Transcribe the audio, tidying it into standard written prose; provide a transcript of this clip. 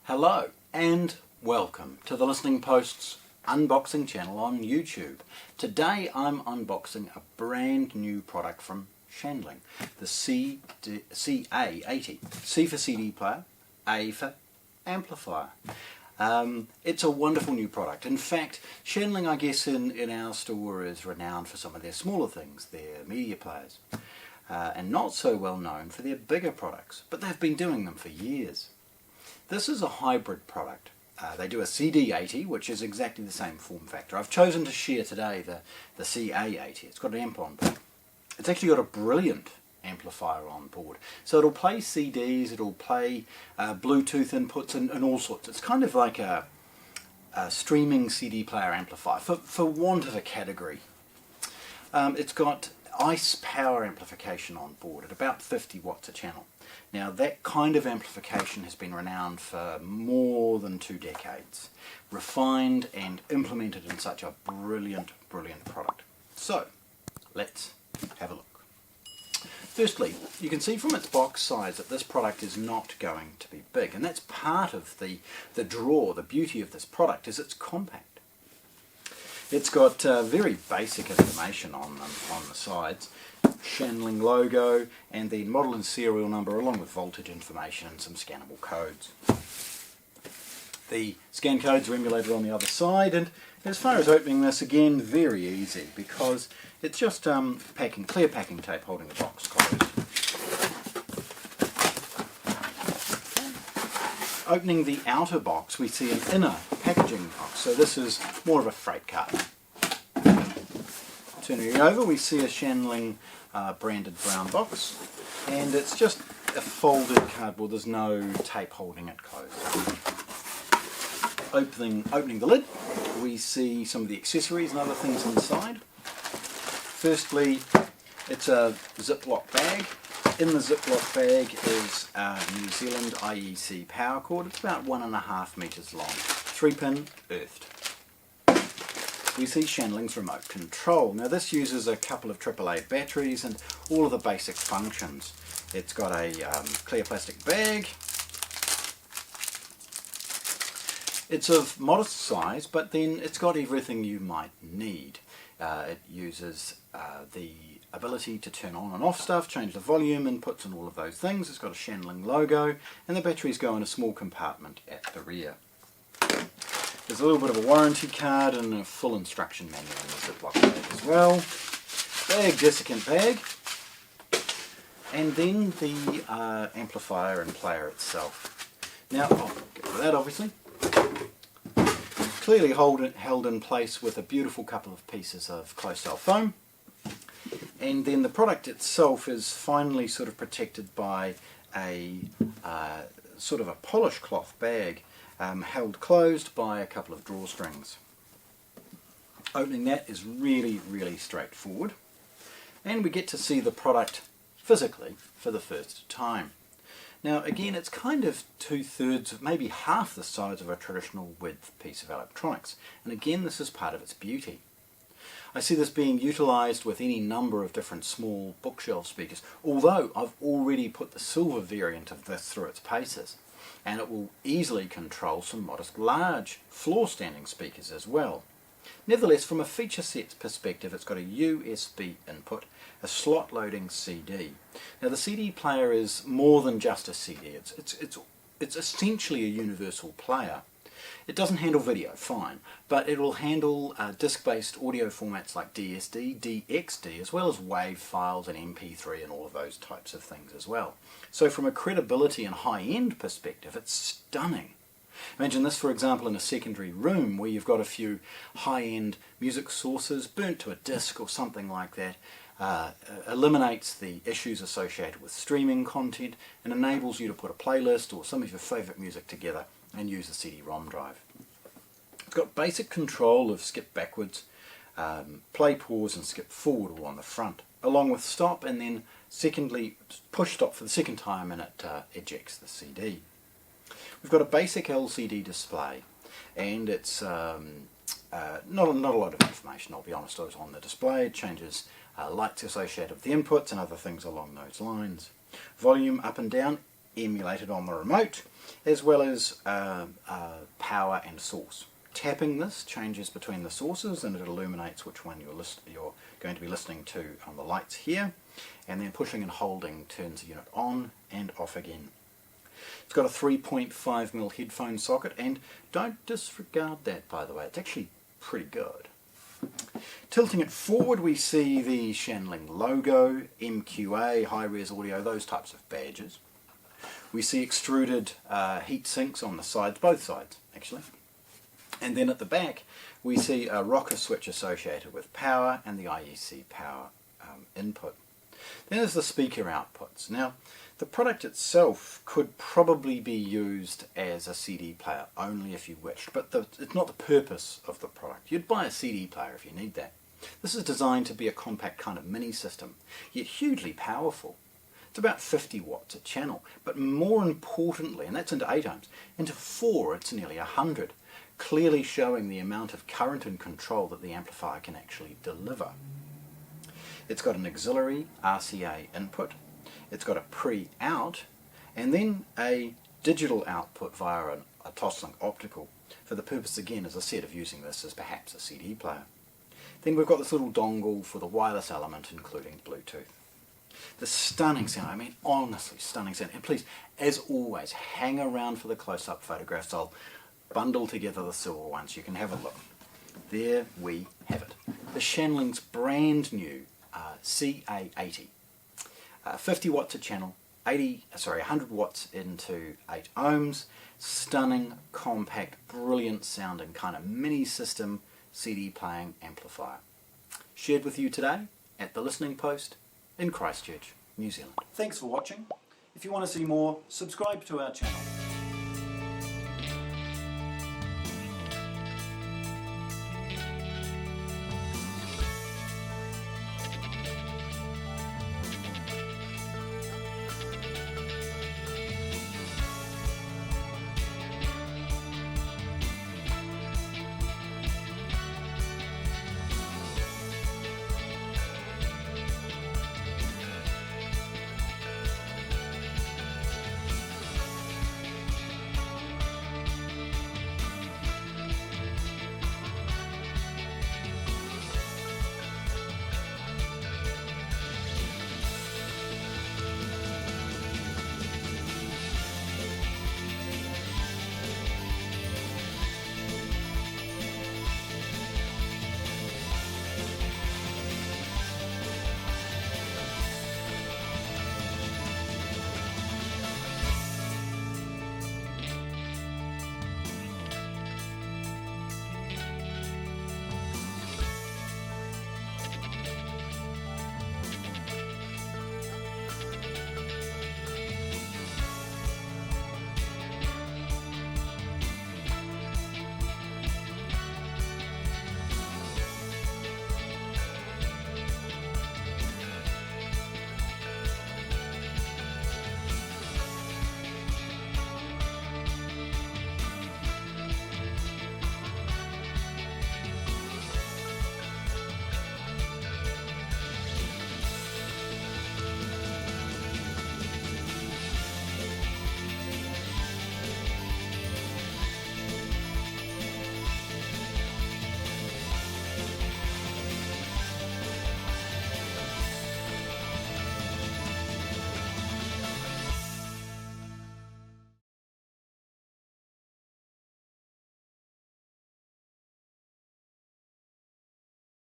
Hello and welcome to the Listening Post's unboxing channel on YouTube. Today I'm unboxing a brand new product from Shanling, the CA80. C for CD player, A for amplifier. It's a wonderful new product. In fact, Shanling, I guess, in our store is renowned for some of their smaller things, their media players, and not so well known for their bigger products, but they've been doing them for years. This is a hybrid product. They do a CD80, which is exactly the same form factor. I've chosen to share today the CA80. It's got an amp on board. It's actually got a brilliant amplifier on board. So it'll play CDs, it'll play Bluetooth inputs and all sorts. It's kind of like a streaming CD player amplifier, for want of a category. It's got ICEPower amplification on board at about 50 watts a channel. Now that kind of amplification has been renowned for more than 2 decades, refined and implemented in such a brilliant product. So let's have a look. Firstly, you can see from its box size that this product is not going to be big, and that's part of the draw, the beauty of this product is it's compact. It's got very basic information on the sides, Shanling logo, and the model and serial number along with voltage information and some scannable codes. The scan codes are emulated on the other side, and as far as opening this, again, very easy because it's just clear packing tape holding the box closed. Opening the outer box, we see an inner packaging box, so this is more of a freight cart. Turning it over, we see a Shanling branded brown box, and it's just a folded cardboard. There's no tape holding it closed. Opening the lid, we see some of the accessories and other things inside. Firstly, it's a Ziploc bag. In the Ziploc bag is a New Zealand IECpower cord. It's about 1.5 meters long, 3-pin earthed. We see Shanling's remote control. Now this uses a couple of AAA batteries and all of the basic functions. It's got a clear plastic bag. It's of modest size, but then it's got everything you might need. It uses the ability to turn on and off stuff, change the volume, inputs and all of those things. It's got a Shanling logo, and the batteries go in a small compartment at the rear. There's a little bit of a warranty card and a full instruction manual in the Ziploc bag as well. Bag, desiccant bag. And then the amplifier and player itself. Now, I'll get rid of that obviously. Clearly held in place with a beautiful couple of pieces of close-cell foam. And then the product itself is finally sort of protected by a sort of a polish cloth bag, held closed by a couple of drawstrings. Opening that is really straightforward, and we get to see the product physically for the first time. Now again, it's kind of 2/3, maybe half the size of a traditional width piece of electronics, and again this is part of its beauty. I see this being utilised with any number of different small bookshelf speakers, although I've already put the silver variant of this through its paces, and it will easily control some modest large floor standing speakers as well. Nevertheless, from a feature set perspective, it's got a USB input, a slot loading CD. Now the CD player is more than just a CD, it's essentially a universal player. It doesn't handle video, fine, but it will handle disc-based audio formats like DSD, DXD, as well as WAV files and MP3 and all of those types of things as well. So from a credibility and high-end perspective, it's stunning. Imagine this, for example, in a secondary room where you've got a few high-end music sources burnt to a disc or something like that. Eliminates the issues associated with streaming content and enables you to put a playlist or some of your favourite music together and use a CD-ROM drive. It's got basic control of skip backwards, play, pause and skip forward all on the front, along with stop and then secondly push stop for the second time, and it ejects the CD. We've got a basic LCD display, and it's not a lot of information, I'll be honest. I was on the display. It changes lights associated with the inputs and other things along those lines. Volume up and down emulated on the remote, as well as power and source. Tapping this changes between the sources and it illuminates which one you're going to be listening to on the lights here, and then pushing and holding turns the unit on and off again. It's got a 3.5mm headphone socket, and don't disregard that, by the way, it's actually pretty good. Tilting it forward, we see the Shanling logo, MQA, high-res audio, those types of badges. We see extruded heat sinks on the sides, both sides actually. And then at the back we see a rocker switch associated with power and the ICEPower input. Then there's the speaker outputs. Now the product itself could probably be used as a CD player only if you wished, but it's not the purpose of the product. You'd buy a CD player if you need that. This is designed to be a compact kind of mini system, yet hugely powerful. It's about 50 watts a channel, but more importantly, and that's into 8 ohms, into 4 it's nearly 100, clearly showing the amount of current and control that the amplifier can actually deliver. It's got an auxiliary RCA input, it's got a pre-out, and then a digital output via a Toslink optical, for the purpose again, as I said, of using this as perhaps a CD player. Then we've got this little dongle for the wireless element, including Bluetooth. The stunning sound, I mean honestly stunning sound, and please, as always, hang around for the close-up photographs. I'll bundle together the silver ones, you can have a look. There we have it. The Shanling's brand new CA80. 50 watts a channel, 100 watts into 8 ohms, stunning, compact, brilliant sounding kind of mini system CD playing amplifier. Shared with you today at the Listening Post in Christchurch, New Zealand. Thanks for watching. If you want to see more, subscribe to our channel.